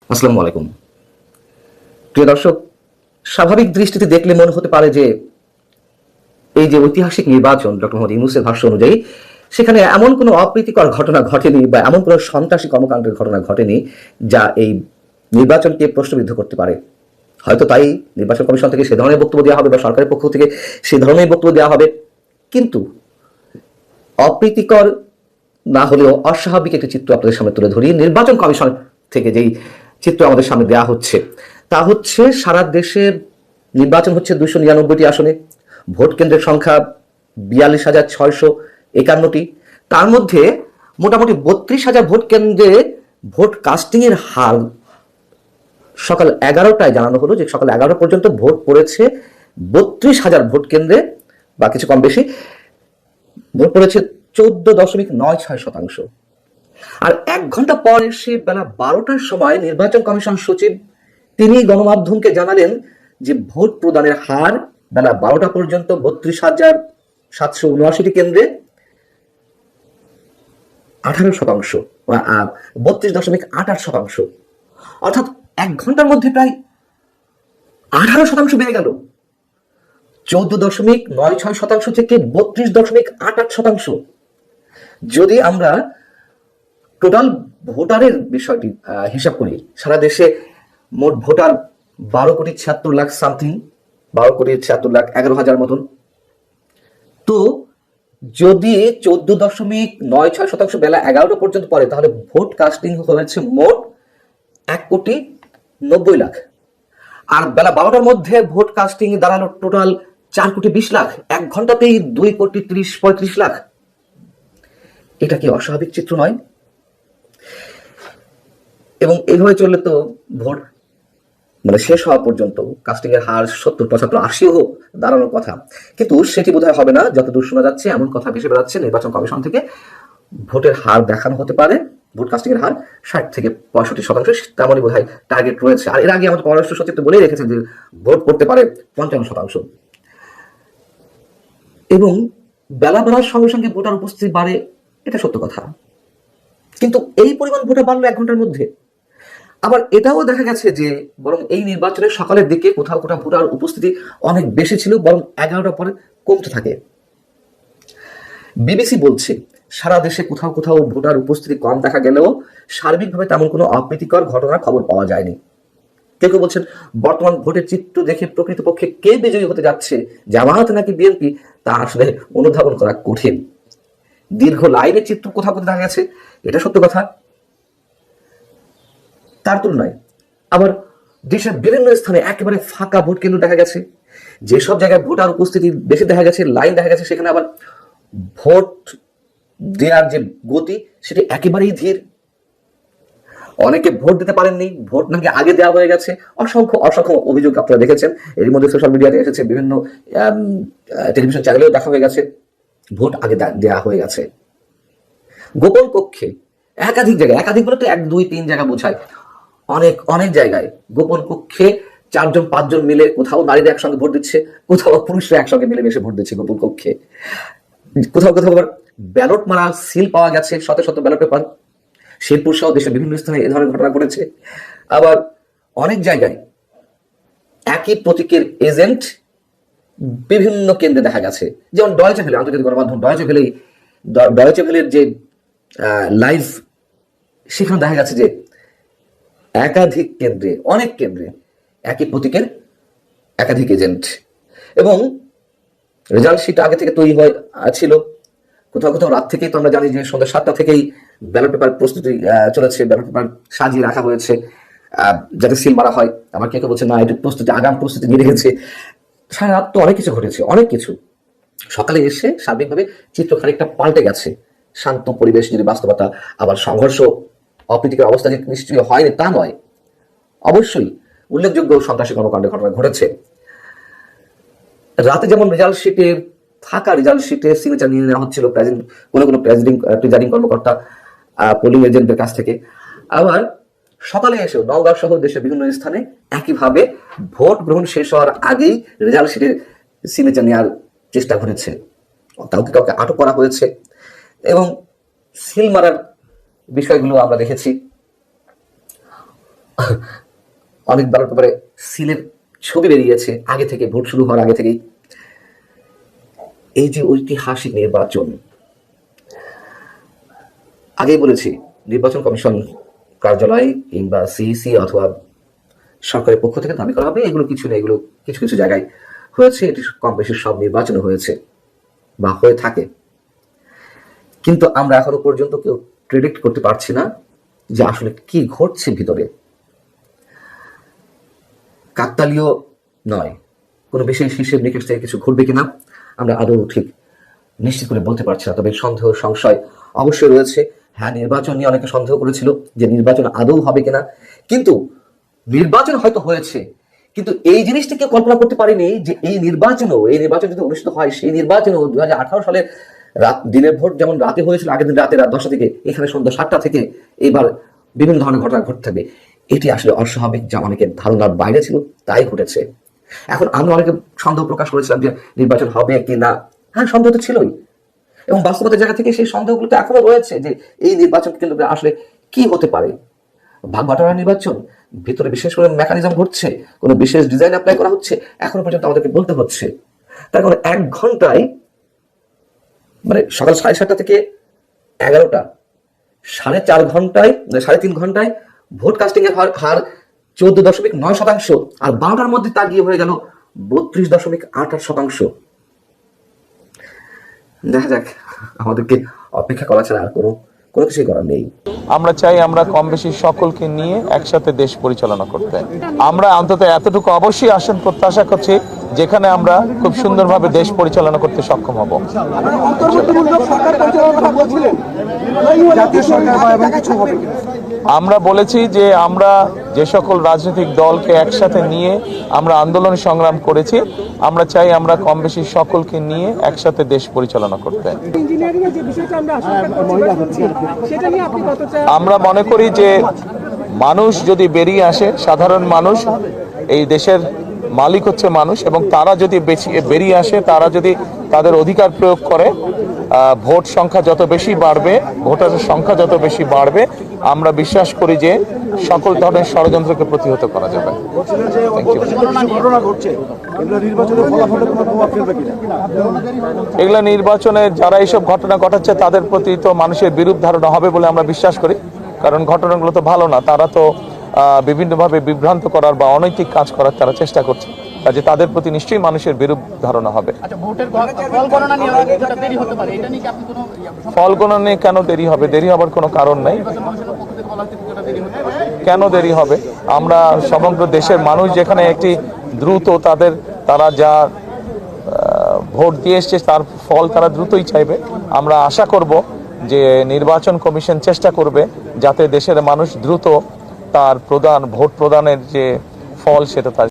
আসসালামু আলাইকুম। প্রিয় দর্শক, স্বাভাবিক দৃষ্টিতে দেখলে মনে হতে পারে যে এই যে ঐতিহাসিক নির্বাচন ডক্টর মোহাম্মদ ইউনূসের ভাষ্য অনুযায়ী সেখানে এমন কোনো অপ্রীতিকর ঘটনা ঘটেনি বা এমন কোনো সন্ত্রাসী কর্মকাণ্ডের ঘটনা ঘটেনি যা এই নির্বাচনকে প্রশ্নবিদ্ধ করতে পারে। হয়তো তাই নির্বাচন কমিশন থেকে সে ধরনের বক্তব্য দেওয়া হবে বা সরকারের পক্ষ থেকে সে ধরনের বক্তব্য দেওয়া হবে। কিন্তু অপ্রীতিকর না হলেও অস্বাভাবিক একটি চিত্র আপনাদের সামনে তুলে ধরি। নির্বাচন কমিশন থেকে যেই চিত্র আমাদের সামনে দেওয়া হচ্ছে তা হচ্ছে সারা দেশের নির্বাচন হচ্ছে 299টি আসনে, ভোট কেন্দ্রের সংখ্যা 42,651টি। তার মধ্যে মোটামুটি 32,000 ভোট কেন্দ্রে ভোট কাস্টিং এর হার সকাল 11টায় জানানো হলো যে সকাল 11টা পর্যন্ত ভোট পড়েছে 32,000 ভোট কেন্দ্রে বা কিছু কম বেশি ভোট পড়েছে 14.96%। আর 1 ঘন্টা পর এসে বেলা 12টার সময় নির্বাচন কমিশন সচিব তিনি গণমাধ্যমকে জানালেন যে ভোট প্রদানের হার বেলা 12টা পর্যন্ত 32,779টি কেন্দ্রে 18%, 32.88%, অর্থাৎ 1 ঘন্টার মধ্যে প্রায় 18% বেড়ে গেল। 14.96% থেকে 32.88%। যদি আমরা টোটাল ভোটারের বিষয়টি হিসাব করি, সারা দেশে মোট ভোটার 12,76,00,000 সামথিং, 12,76,11,000 মতন। তো যদি 14.96% বেলা 11টা পর্যন্ত পড়ে তাহলে ভোট কাস্টিং হয়েছে মোট 1,90,00,000। আর বেলা 12টার মধ্যে ভোট কাস্টিং দাঁড়ালো টোটাল 4,20,00,000। 1 ঘন্টাতেই 2,30,35,00,000। এটা কি অস্বাভাবিক চিত্র নয়? এবং এইভাবে চললে তো ভোট শেষ হওয়া পর্যন্ত কাস্টিং এর হার 70, 75, 80ও দাঁড়ানোর কথা। কিন্তু সেটি বোধহয় হবে না। যতদূর শোনা যাচ্ছে এমন কথা ভেসে বেড়াচ্ছে নির্বাচন কমিশন থেকে, ভোটের হার দেখানো হতে পারে, ভোট কাস্টিং এর হার 60 থেকে 65%, তেমনই বোধহয় টার্গেট রয়েছে। আর এর আগে আমাদের পররাষ্ট্র সচিব তো বলেই রেখেছেন যে ভোট পড়তে পারে 55%। এবং বেলা বাড়ার সঙ্গে সঙ্গে ভোটার উপস্থিতি বাড়ে, এটা সত্য কথা। কিন্তু এই পরিমাণ ভোটার বাড়লো 1 ঘন্টার মধ্যে। আবার এটাও দেখা গেছে যে বরং এই নির্বাচনের সকালের দিকে কোথাও কোথাও ভোটার উপস্থিতি অনেক বেশি ছিল, বরং 11টার পরে কমতে থাকে। বিবিসি বলছে সারা দেশে কোথাও কোথাও ভোটার উপস্থিতি কম দেখা গেলেও সার্বিকভাবে তেমন কোনো অপ্রীতিকর ঘটনার খবর পাওয়া যায়নি। কেউ কেউ বলছেন বর্তমান ভোটের চিত্র দেখে প্রকৃতপক্ষে কে বিজয়ী হতে যাচ্ছে, জামায়াত নাকি বিএনপি, তা আসলে অনুধাবন করা কঠিন। দীর্ঘ লাইনের চিত্র কোথাও কোথাও দেখা গেছে, এটা সত্য কথা। তার তুলনায় আবার দেশের বিভিন্ন স্থানে একেবারে ফাঁকা ভোট কেন্দ্র দেখা গেছে। যেসব জায়গায় ভোটার উপস্থিতি বেশি দেখা গেছে, লাইন দেখা গেছে, সেখানে আবার ভোট দেওয়ার যে গতি সেটি একেবারেই ধীর। অনেকে ভোট দিতে পারেননি, ভোট নাকি আগে দেওয়া হয়ে গেছে। অসংখ্য অসংখ্য অভিযোগ আপনারা দেখেছেন, এর মধ্যে সোশ্যাল মিডিয়াতে এসেছে, বিভিন্ন টেলিভিশন চ্যানেলেও দেখা হয়ে গেছে, ভোট আগে দেওয়া হয়ে গেছে। গোপন কক্ষে একাধিক জায়গায়, একাধিক বলে তো 1, 2, 3 জায়গা বোঝায়, অনেক অনেক জায়গায় গোপন কক্ষে 4জন 5জন মিলে কোথাও নারীরা একসঙ্গে ভোট দিচ্ছে, কোথাও পুরুষরা একসঙ্গে মিলেমিশে ভোট দিচ্ছে গোপন কক্ষে। কোথাও কোথাও আবার ব্যালট মারা সিল পাওয়া গেছে, শত শত ব্যালট পেপার। শেরপুর সহ দেশের বিভিন্ন স্থানে এ ধরনের ঘটনা ঘটেছে। আবার অনেক জায়গায় একই প্রতীকের এজেন্ট বিভিন্ন কেন্দ্রে দেখা গেছে। যেমন ডয়েচে ভেলে, আন্তর্জাতিক গণমাধ্যম ডয়েচে ভেলের যে লাইভ, সেখানে দেখা গেছে যে একাধিক কেন্দ্রে, অনেক কেন্দ্রে একই প্রতীকের একাধিক এজেন্ট। এবং রেজাল্ট শিট আগে থেকে তৈরি ছিল। কোথাও কোথাও রাত থেকেই তো আমরা জানি যে সন্ধ্যা 7টা থেকেই ব্যালট পেপার প্রস্তুতি চলেছে, ব্যালট পেপার সাজিয়ে রাখা হয়েছে যাতে সিল মারা হয়। আমার কেউ কেউ বলছে না, এটি প্রস্তুতি, আগাম প্রস্তুতি নিয়ে রেখেছে। সারা রাত তো অনেক কিছু ঘটেছে, অনেক কিছু। সকালে এসে সার্বিকভাবে চিত্র খানিকটা পাল্টে গেছে। শান্ত পরিবেশ যদি বাস্তবতা, আবার সংঘর্ষ, অপ্রীতিকর অবস্থা যে নিশ্চয়ই হয়নি তা নয়, অবশ্যই উল্লেখযোগ্য সন্ত্রাসী কর্মকাণ্ডের ঘটনা ঘটেছে। রাতে যেমন রেজাল্ট শিটে, ফাঁকা রেজাল্ট শিটে সিগনেচার নিয়ে নেওয়া হচ্ছিল কোনো কোনো প্রেজাইডিং কর্মকর্তা, পোলিং এজেন্টদের কাছ থেকে। আবার সকালে এসেও নওগাঁ সহ দেশের বিভিন্ন স্থানে একইভাবে ভোট গ্রহণ শেষ হওয়ার আগেই রেজাল্ট শিটের সিগনেচার নেওয়ার চেষ্টা ঘটেছে। কাউকে কাউকে আটক করা হয়েছে এবং সিল মারার বিষয়গুলো আমরা দেখেছি। অনেক ব্যালট পেপারে সিলের ছবি বেরিয়েছে আগে থেকে, ভোট শুরু হওয়ার আগে থেকেই। এই যে ঐতিহাসিক নির্বাচন, আগেই বলেছি, নির্বাচন কমিশন কার্যালয় কিংবা সিইসি অথবা সরকারের পক্ষ থেকে দাবি করা হবে এগুলো কিছু নেই, এগুলো কিছু কিছু জায়গায় হয়েছে, এটি কম বেশি সব নির্বাচনে হয়েছে বা হয়ে থাকে। কিন্তু আমরা এখনো পর্যন্ত কেউ প্রেডিক্ট করতে পারছি না যে আসলে কি ঘটছে ভিতরে। কাকতালীয় নয়, কোনো বিশেষ হিসেব নিকেশ থেকে কিছু ঘটবে কিনা আমরা আদৌ ঠিক নিশ্চিত করে বলতে পারছি না। তবে সন্দেহ সংশয় অবশ্যই রয়েছে। হ্যাঁ, নির্বাচন নিয়ে অনেকে সন্দেহ করেছিল যে নির্বাচন আদৌ হবে কিনা, কিন্তু নির্বাচন হয়তো হয়েছে, কিন্তু এই জিনিসটা কেউ কল্পনা করতে পারেনি যে এই নির্বাচন যদি অনুষ্ঠিত হয়, সেই নির্বাচনও 2018 সালের দিনের ভোট যেমন রাতে হয়েছিল, আগের দিন রাতে রাত 10টা থেকে, এখানে সন্ধ্যা 7টা থেকে এইবার বিভিন্ন ধরনের ঘটনা ঘটতে থাকবে। এটি আসলে অস্বাভাবিক, যা অনেকের ধারণার বাইরে ছিল, তাই ঘটেছে। এখন আমরা অনেকে সন্দেহ প্রকাশ করেছিলাম যে নির্বাচন হবে কি না। হ্যাঁ, সন্দেহ তো ছিলই, এবং বাস্তবতার জায়গা থেকে সেই সন্দেহগুলো তো এখনো রয়েছে যে এই নির্বাচন কেন্দ্র করে আসলে কি হতে পারে। ভাগ বাটোয়ারা নির্বাচন, ভিতরে বিশেষ করে মেকানিজম ঘটছে, কোনো বিশেষ ডিজাইন অ্যাপ্লাই করা হচ্ছে, এখনো পর্যন্ত আমাদেরকে বলতে হচ্ছে। তার কারণ 1 ঘন্টায়, মানে সকাল 7:30 থেকে 11টা, 4.5 ঘন্টায়, 3.5 ঘন্টায় ভোট কাস্টিং এর হার 14.9%, আর 12টার মধ্যে তা গিয়ে হয়ে গেল 32.88%। দেখা যাক, আমাদেরকে অপেক্ষা করা ছাড়া আর কোনো কিছুই করার নেই। আমরা চাই আমরা কম বেশি সকলকে নিয়ে একসাথে দেশ পরিচালনা করতে। আমরা অন্তত এতটুকু অবশ্যই আসন প্রত্যাশা করছি যেখানে আমরা খুব সুন্দরভাবে দেশ পরিচালনা করতে সক্ষম হব। আমরা বলেছি যে আমরা যে সকল রাজনৈতিক দলকে একসাথে নিয়ে আমরা আন্দোলন সংগ্রাম করেছি, আমরা চাই আমরা কম বেশি সকলকে নিয়ে একসাথে দেশ পরিচালনা করতে। আমরা মনে করি যে মানুষ যদি বেরিয়ে আসে, সাধারণ মানুষ, এই দেশের মালিক হচ্ছে মানুষ, এবং তারা যদি বেরিয়ে আসে, তারা যদি তাদের অধিকার প্রয়োগ করে, ভোট সংখ্যা যত বেশি বাড়বে, ভোটারের সংখ্যা যত বেশি বাড়বে, আমরা বিশ্বাস করি যে সকল ধরনের ষড়যন্ত্রকে প্রতিহত করা যাবে। এগুলা নির্বাচনে যারা এইসব ঘটনা ঘটাচ্ছে তাদের প্রতি তো মানুষের বিরূপ ধারণা হবে বলে আমরা বিশ্বাস করি, কারণ ঘটনাগুলো তো ভালো না। তারা তো বিভিন্নভাবে বিভ্রান্ত করার বা অনৈতিক কাজ করার তারা চেষ্টা করছে, কাজে তাদের প্রতি নিশ্চয়ই মানুষের বিরূপ ধারণা হবে। ফল গণনা নিয়ে কেন দেরি হবে? দেরি হবার কোনো কারণ নাই। কেন দেরি হবে? আমরা সমগ্র দেশের মানুষ যেখানে একটি দ্রুত তারা যা ভোট দিয়ে এসছে তার ফল তারা দ্রুতই চাইবে। আমরা আশা করব যে নির্বাচন কমিশন চেষ্টা করবে যাতে দেশের মানুষ দ্রুত তার ভোট প্রদানের যে ফল সেটা তার